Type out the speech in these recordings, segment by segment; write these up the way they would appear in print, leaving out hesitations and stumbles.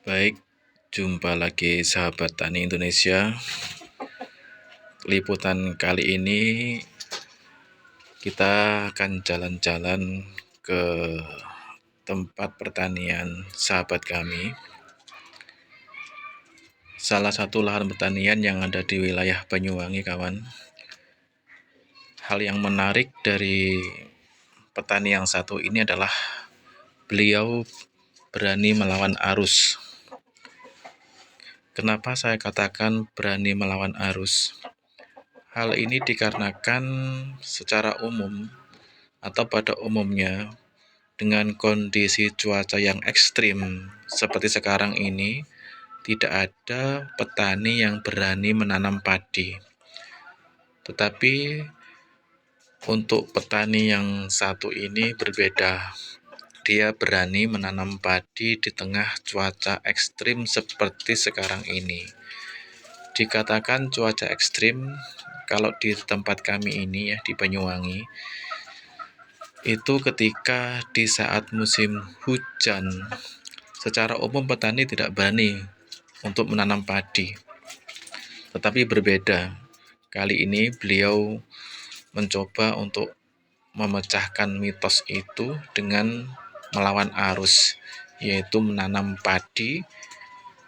Baik, jumpa lagi sahabat Tani Indonesia. Liputan kali ini kita akan jalan-jalan ke tempat pertanian sahabat kami. Salah satu lahan pertanian yang ada di wilayah Banyuwangi, kawan. Hal yang menarik dari petani yang satu ini adalah beliau berani melawan arus. Kenapa saya katakan berani melawan arus? Hal ini dikarenakan secara umum atau pada umumnya dengan kondisi cuaca yang ekstrim seperti sekarang ini, tidak ada petani yang berani menanam padi. Tetapi untuk petani yang satu ini berbeda. Dia berani menanam padi di tengah cuaca ekstrim seperti sekarang ini. Dikatakan cuaca ekstrim, kalau di tempat kami ini ya, di Banyuwangi, itu ketika di saat musim hujan, secara umum petani tidak berani untuk menanam padi. Tetapi berbeda, kali ini beliau mencoba untuk memecahkan mitos itu dengan melawan arus, yaitu menanam padi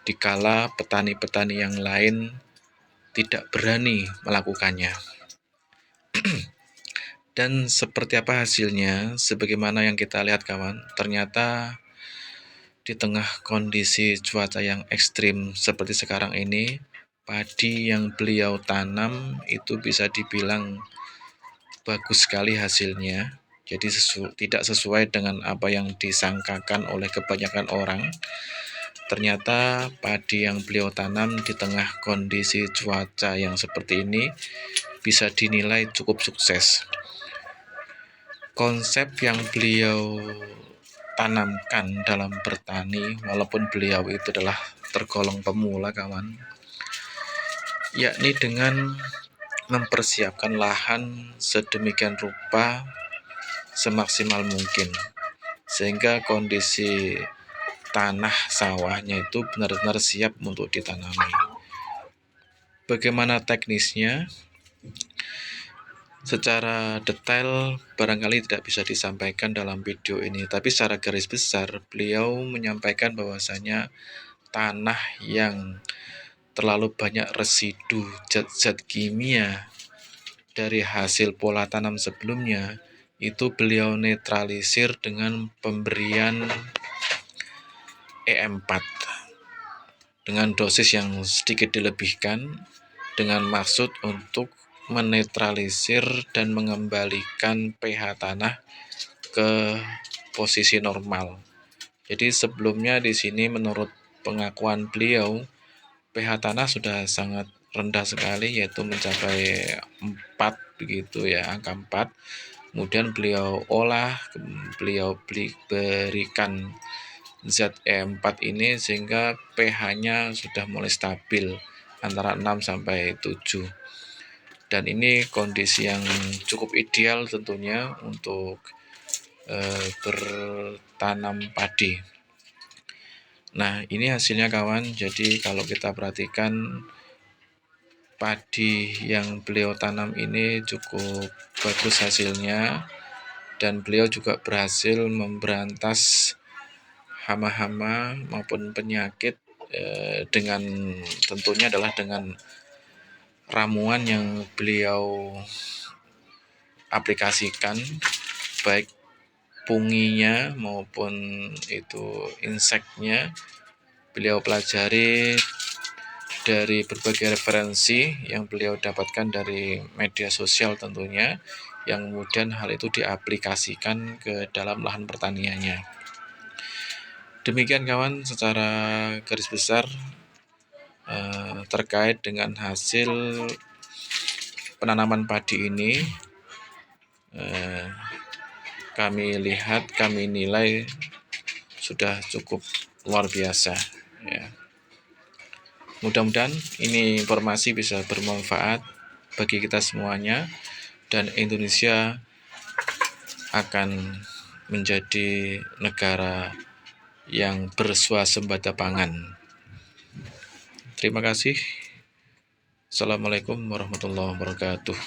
dikala petani-petani yang lain tidak berani melakukannya. Dan seperti apa hasilnya? Sebagaimana yang kita lihat, kawan, ternyata di tengah kondisi cuaca yang ekstrim seperti sekarang ini, padi yang beliau tanam itu bisa dibilang bagus sekali hasilnya. Jadi tidak sesuai dengan apa yang disangkakan oleh kebanyakan orang. Ternyata padi yang beliau tanam di tengah kondisi cuaca yang seperti ini bisa dinilai cukup sukses. Konsep yang beliau tanamkan dalam bertani, walaupun beliau itu adalah tergolong pemula, kawan, yakni dengan mempersiapkan lahan sedemikian rupa semaksimal mungkin, sehingga kondisi tanah sawahnya itu benar-benar siap untuk ditanami. Bagaimana teknisnya? Secara detail barangkali tidak bisa disampaikan dalam video ini, tapi secara garis besar beliau menyampaikan bahwasanya tanah yang terlalu banyak residu zat-zat kimia dari hasil pola tanam sebelumnya itu beliau netralisir dengan pemberian EM4 dengan dosis yang sedikit dilebihkan, dengan maksud untuk menetralisir dan mengembalikan pH tanah ke posisi normal. Jadi sebelumnya di sini menurut pengakuan beliau, pH tanah sudah sangat rendah sekali, yaitu mencapai 4 begitu ya, angka 4. Kemudian beliau olah, beliau berikan zat E4 ini sehingga pH-nya sudah mulai stabil antara 6 sampai 7. Dan ini kondisi yang cukup ideal tentunya untuk bertanam padi. Nah, ini hasilnya, kawan. Jadi kalau kita perhatikan padi yang beliau tanam ini cukup bagus hasilnya, dan beliau juga berhasil memberantas hama-hama maupun penyakit dengan tentunya adalah dengan ramuan yang beliau aplikasikan, baik punginya maupun itu inseknya beliau pelajari dari berbagai referensi yang beliau dapatkan dari media sosial tentunya, yang kemudian hal itu diaplikasikan ke dalam lahan pertaniannya. Demikian, kawan, secara garis besar terkait dengan hasil penanaman padi ini. Kami lihat, kami nilai sudah cukup luar biasa ya. Mudah-mudahan ini informasi bisa bermanfaat bagi kita semuanya, dan Indonesia akan menjadi negara yang berswasembada pangan. Terima kasih. Assalamualaikum warahmatullahi wabarakatuh.